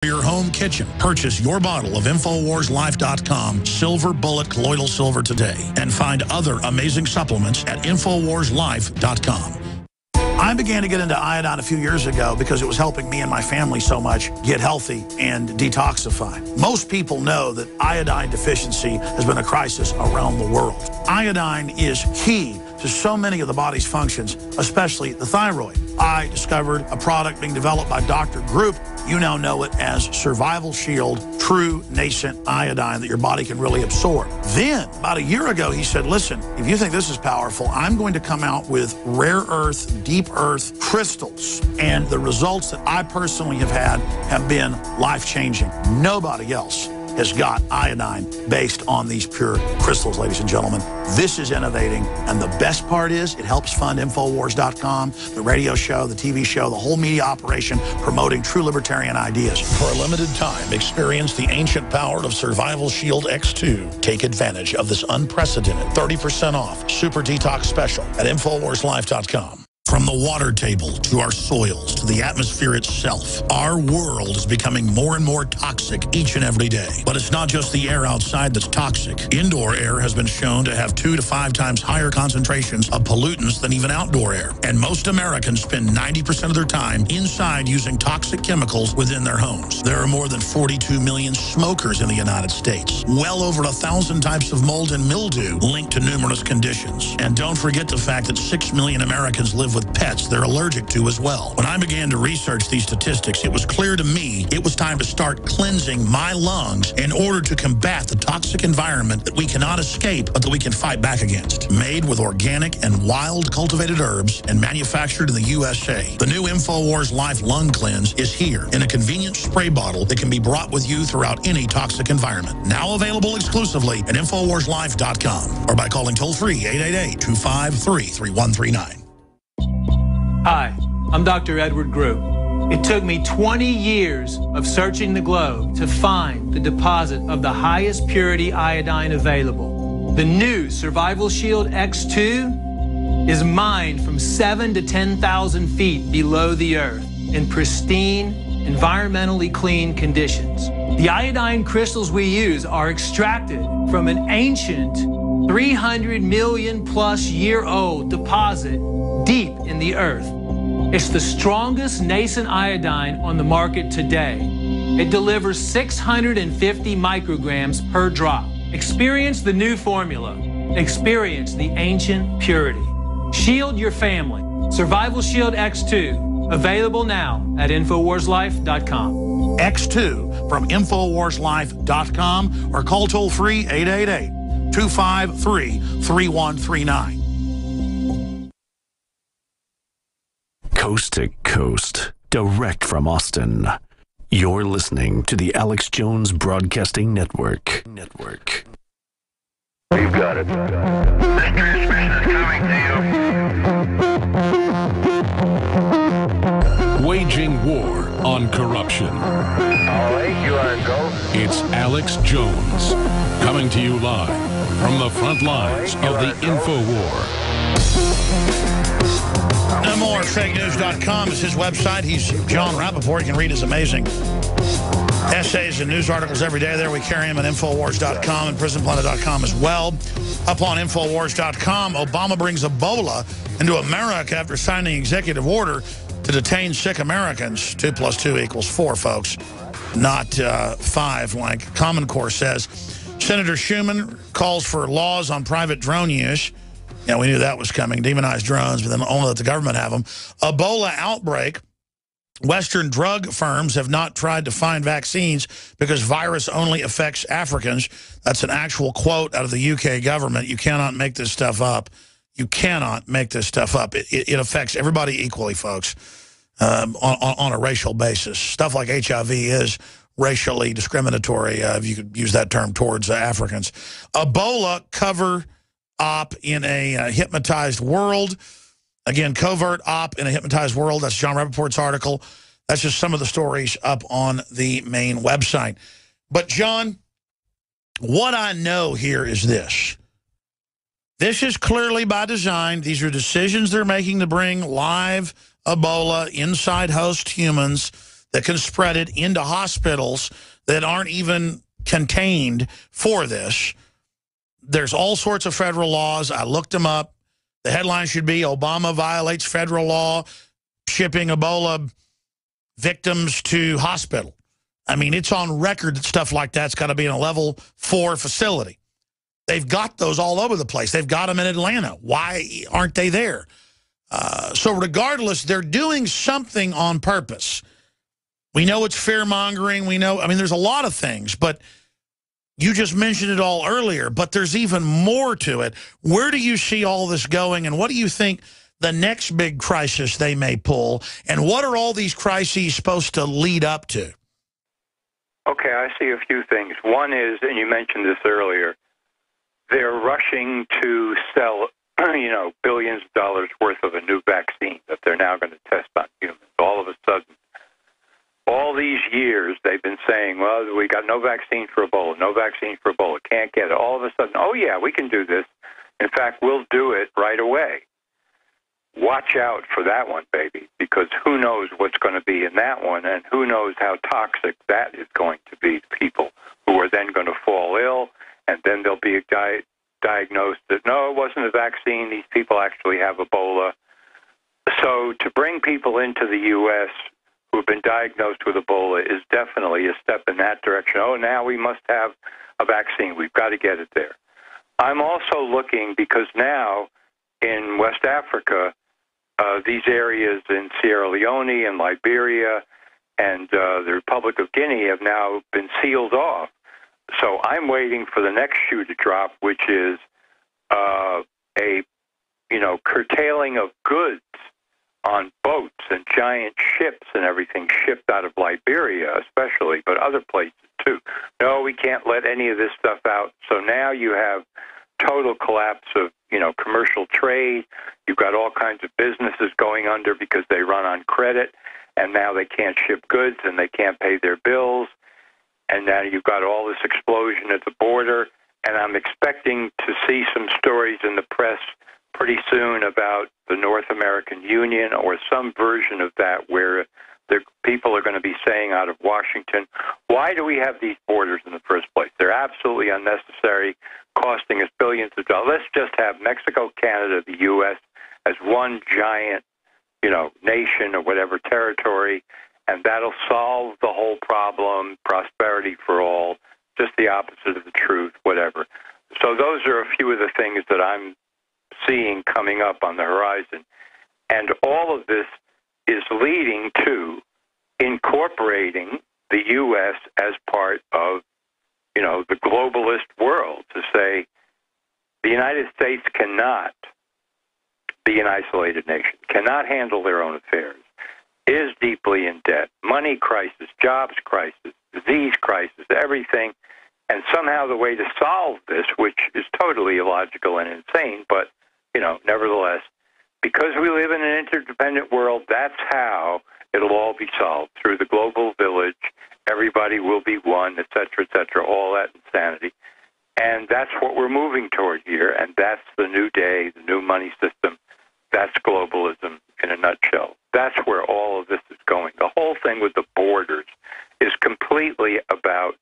your home kitchen. Purchase your bottle of InfoWarsLife.com Silver Bullet Colloidal Silver today and find other amazing supplements at InfoWarsLife.com. I began to get into iodine a few years ago because it was helping me and my family so much get healthy and detoxify. Most people know that iodine deficiency has been a crisis around the world. Iodine is key to so many of the body's functions, especially the thyroid. I discovered a product being developed by Dr. Group. You now know it as Survival Shield True Nascent Iodine that your body can really absorb. Then, about a year ago, he said, listen, if you think this is powerful, I'm going to come out with rare earth, deep earth crystals. And the results that I personally have had have been life-changing. Nobody else has got iodine based on these pure crystals, ladies and gentlemen. This is innovating, and the best part is it helps fund Infowars.com, the radio show, the TV show, the whole media operation promoting true libertarian ideas. For a limited time, experience the ancient power of Survival Shield X2. Take advantage of this unprecedented 30% off Super Detox Special at InfoWarsLife.com. From the water table to our soils to the atmosphere itself, our world is becoming more and more toxic each and every day. But it's not just the air outside that's toxic. Indoor air has been shown to have 2 to 5 times higher concentrations of pollutants than even outdoor air. And most Americans spend 90% of their time inside using toxic chemicals within their homes. There are more than 42 million smokers in the United States. Well over 1,000 types of mold and mildew linked to numerous conditions. And don't forget the fact that 6 million Americans live with pets they're allergic to as well. When I began to research these statistics, it was clear to me it was time to start cleansing my lungs in order to combat the toxic environment that we cannot escape but that we can fight back against. Made with organic and wild cultivated herbs and manufactured in the USA, the new InfoWars Life Lung Cleanse is here in a convenient spray bottle that can be brought with you throughout any toxic environment. Now available exclusively at InfoWarsLife.com or by calling toll-free 888-253-3139. Hi, I'm Dr. Edward Group. It took me 20 years of searching the globe to find the deposit of the highest purity iodine available. The new Survival Shield X2 is mined from 7 to 10,000 feet below the earth in pristine, environmentally clean conditions. The iodine crystals we use are extracted from an ancient 300 million plus year old deposit deep in the earth. It's the strongest nascent iodine on the market today. It delivers 650 micrograms per drop. Experience the new formula. Experience the ancient purity. Shield your family. Survival Shield X2. Available now at InfoWarsLife.com. X2 from InfoWarsLife.com or call toll-free 888-253-3139. Coast to coast, direct from Austin. You're listening to the Alex Jones Broadcasting Network. We've got it. This transmission is coming to you. Waging war on corruption. All right, you are go. It's Alex Jones, coming to you live from the front lines of the InfoWar. No more fakenews.com is his website. He's John Rappaport. You can read his amazing essays and news articles every day there. We carry him at Infowars.com and PrisonPlanet.com as well. Up on Infowars.com, Obama brings Ebola into America after signing an executive order to detain sick Americans. 2 + 2 = 4, folks, not 5 like Common Core says. Senator Schumer calls for laws on private drone use. Yeah, we knew that was coming. Demonized drones, but then only let the government have them. Ebola outbreak. Western drug firms have not tried to find vaccines because virus only affects Africans. That's an actual quote out of the UK government. You cannot make this stuff up. You cannot make this stuff up. It affects everybody equally, folks, on a racial basis. Stuff like HIV is racially discriminatory, if you could use that term, towards Africans. Ebola cover-op in a hypnotized world. Again, covert op in a hypnotized world. That's John Rappaport's article. That's just some of the stories up on the main website. But, John, what I know here is this. This is clearly by design. These are decisions they're making to bring live Ebola inside host humans. that can spread it into hospitals that aren't even contained for this. There's all sorts of federal laws. I looked them up. The headline should be, Obama violates federal law, shipping Ebola victims to hospital. I mean, it's on record that stuff like that's got to be in a level 4 facility. They've got those all over the place. They've got them in Atlanta. Why aren't they there? So regardless, they're doing something on purpose. We know it's fear-mongering. We know, I mean, there's a lot of things, but you just mentioned it all earlier, but there's even more to it. Where do you see all this going, and what do you think the next big crisis they may pull, and what are all these crises supposed to lead up to? Okay, I see a few things. One is, and you mentioned this earlier, they're rushing to sell, billions of dollars worth of a new vaccine that they're now going to test on humans. All of a sudden, all these years they've been saying, well, we got no vaccine for Ebola, can't get it. All of a sudden, oh yeah, we can do this. In fact, we'll do it right away. Watch out for that one, baby, because who knows what's going to be in that one, and who knows how toxic that is going to be to people who are then going to fall ill, and then they'll be diagnosed that, no, it wasn't a vaccine, these people actually have Ebola. So to bring people into the U.S. who have been diagnosed with Ebola is definitely a step in that direction. Oh, now we must have a vaccine. We've got to get it there. I'm also looking, because now in West Africa, these areas in Sierra Leone and Liberia and the Republic of Guinea have now been sealed off. So I'm waiting for the next shoe to drop, which is a curtailing of goods on boats and giant ships and everything shipped out of Liberia especially, but other places too. No, we can't let any of this stuff out. So now you have total collapse of, commercial trade. You've got all kinds of businesses going under because they run on credit, and now they can't ship goods and they can't pay their bills. And now you've got all this explosion at the border, and I'm expecting to see some stories in the press pretty soon about the North American Union or some version of that, where the people are going to be saying out of Washington, why do we have these borders in the first place? They're absolutely unnecessary, costing us billions of dollars. Let's just have Mexico, Canada, the U.S. as one giant, nation or whatever territory, and that'll solve the whole problem, prosperity for all, just the opposite of the truth, whatever. So those are a few of the things that I'm seeing coming up on the horizon. And all of this is leading to incorporating the U.S. as part of, the globalist world, to say the United States cannot be an isolated nation, cannot handle their own affairs, is deeply in debt, money crisis, jobs crisis, disease crisis, everything. And somehow the way to solve this, which is totally illogical and insane, but, nevertheless, because we live in an interdependent world, that's how it'll all be solved, through the global village. Everybody will be one, et cetera, all that insanity. And that's what we're moving toward here, and that's the new day, the new money system. That's globalism in a nutshell. That's where all of this is going. The whole thing with the borders is completely about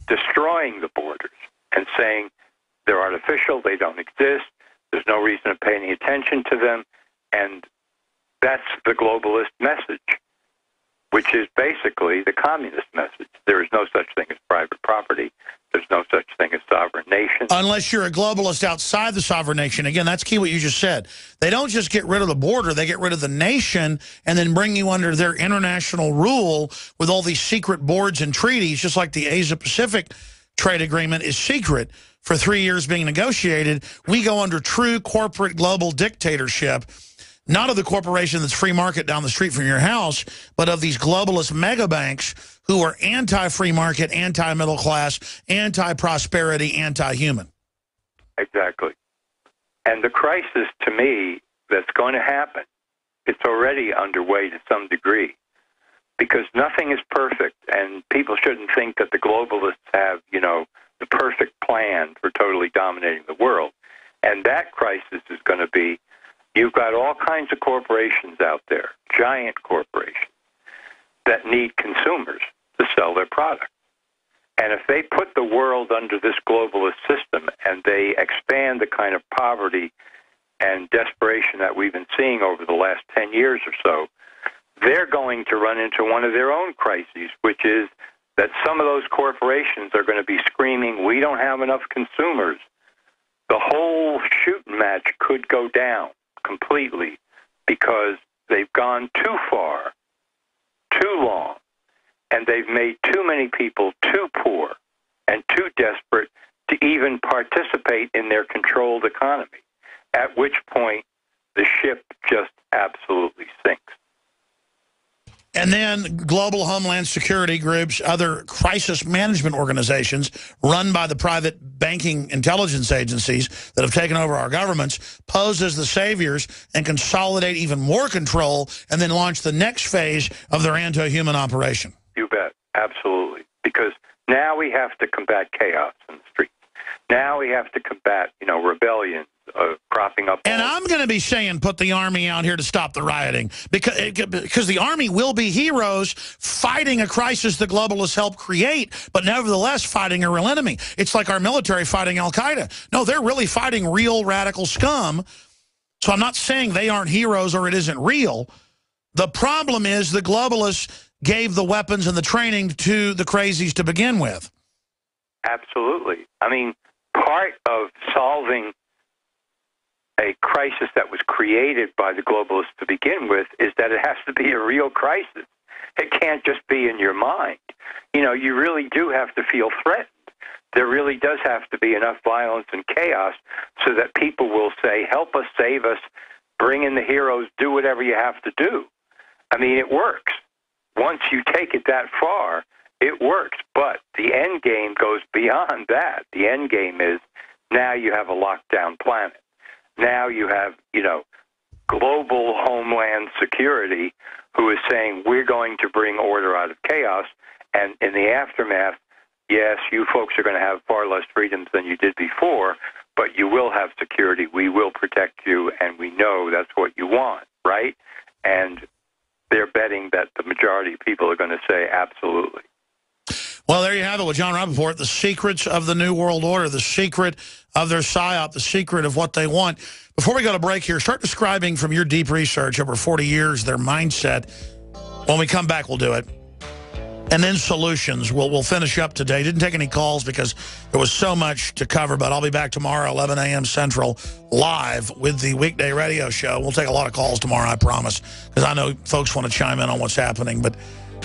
destroying the borders and saying they're artificial, they don't exist, there's no reason to pay any attention to them, and that's the globalist message, which is basically the communist message. There is no such thing as private property. There's no such thing as sovereign nation. Unless you're a globalist outside the sovereign nation. Again, that's key what you just said. They don't just get rid of the border. They get rid of the nation and then bring you under their international rule with all these secret boards and treaties, just like the Asia-Pacific trade agreement is secret for 3 years being negotiated. We go under true corporate global dictatorship, not of the corporation that's free market down the street from your house, but of these globalist mega banks who are anti-free market, anti-middle class, anti-prosperity, anti-human. Exactly. And the crisis, to me, that's going to happen, it's already underway to some degree, because nothing is perfect, and people shouldn't think that the globalists have, the perfect plan for totally dominating the world. And that crisis is going to be, you've got all kinds of corporations out there, giant corporations, that need consumers to sell their product. And if they put the world under this globalist system and they expand the kind of poverty and desperation that we've been seeing over the last 10 years or so, they're going to run into one of their own crises, which is that some of those corporations are going to be screaming, we don't have enough consumers. The whole shooting match could go down completely because they've gone too far, too long, and they've made too many people too poor and too desperate to even participate in their controlled economy, at which point the ship just absolutely sinks. And then global homeland security groups, other crisis management organizations run by the private banking intelligence agencies that have taken over our governments pose as the saviors and consolidate even more control and then launch the next phase of their anti-human operation. You bet. Absolutely. Because now we have to combat chaos in the streets. Now we have to combat, rebellion cropping up. And I'm going to be saying put the army out here to stop the rioting because the army will be heroes fighting a crisis the globalists helped create, but nevertheless fighting a real enemy. It's like our military fighting Al-Qaeda. No, they're really fighting real radical scum. So I'm not saying they aren't heroes or it isn't real. The problem is the globalists gave the weapons and the training to the crazies to begin with. Absolutely. I mean, part of solving a crisis that was created by the globalists to begin with is that it has to be a real crisis. It can't just be in your mind. You really do have to feel threatened. There really does have to be enough violence and chaos so that people will say, help us, save us, bring in the heroes, do whatever you have to do. I mean, it works. Once you take it that far, it works. But the end game goes beyond that. The end game is now you have a lockdown planet. Now you have, global homeland security who is saying we're going to bring order out of chaos. And in the aftermath, yes, you folks are going to have far less freedoms than you did before, but you will have security. We will protect you, and we know that's what you want, right? And they're betting that the majority of people are going to say absolutely. Well, there you have it with Jon Rappoport, the secrets of the New World Order, the secret of their psyop, the secret of what they want. Before we go to break here, start describing from your deep research over 40 years their mindset. When we come back, we'll do it. And then solutions. We'll finish up today. Didn't take any calls because there was so much to cover, but I'll be back tomorrow, 11 a.m. Central, live with the weekday radio show. We'll take a lot of calls tomorrow, I promise, because I know folks want to chime in on what's happening. But,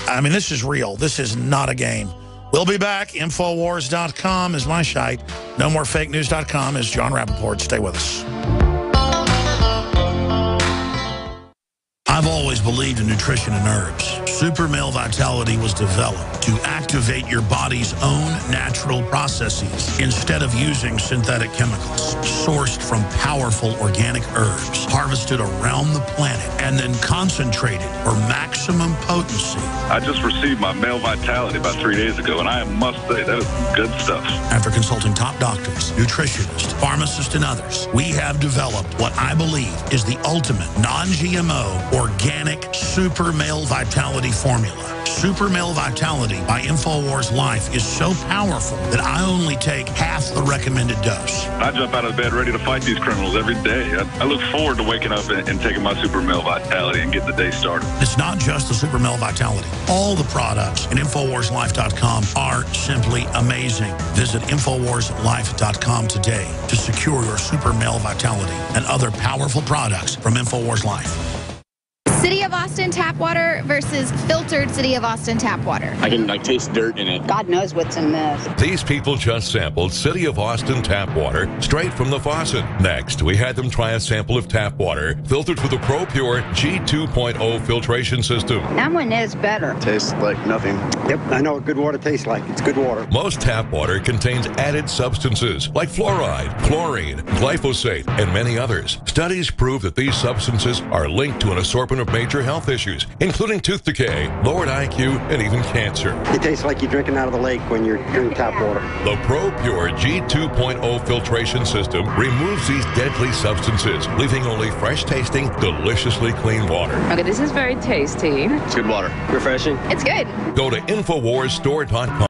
I mean, this is real. This is not a game. We'll be back. Infowars.com is my site. NoMoreFakeNews.com is Jon Rappoport. Stay with us. I've always believed in nutrition and herbs. Super Male Vitality was developed to activate your body's own natural processes instead of using synthetic chemicals. Sourced from powerful organic herbs, harvested around the planet, and then concentrated for maximum potency. I just received my Male Vitality about 3 days ago, and I must say, that is some good stuff. After consulting top doctors, nutritionists, pharmacists, and others, we have developed what I believe is the ultimate non-GMO organic Super Male Vitality formula. Super Male Vitality by InfoWars Life is so powerful that I only take half the recommended dose. I jump out of bed ready to fight these criminals every day. I look forward to waking up and taking my Super Male Vitality and getting the day started. It's not just the Super Male Vitality. All the products at InfoWarsLife.com are simply amazing. Visit InfoWarsLife.com today to secure your Super Male Vitality and other powerful products from InfoWars Life. City of Austin tap water versus filtered City of Austin tap water. I can taste dirt in it. God knows what's in this. These people just sampled City of Austin tap water straight from the faucet. Next, we had them try a sample of tap water filtered with the ProPure G2.0 filtration system. That one is better. Tastes like nothing. Yep, I know what good water tastes like. It's good water. Most tap water contains added substances like fluoride, chlorine, glyphosate, and many others. Studies prove that these substances are linked to an assortment of major health issues, including tooth decay, lowered IQ, and even cancer. It tastes like you're drinking out of the lake when you're drinking tap water. The ProPure G2.0 filtration system removes these deadly substances, leaving only fresh-tasting, deliciously clean water. Okay, this is very tasty. It's good water. Refreshing. It's good. Go to InfoWarsStore.com.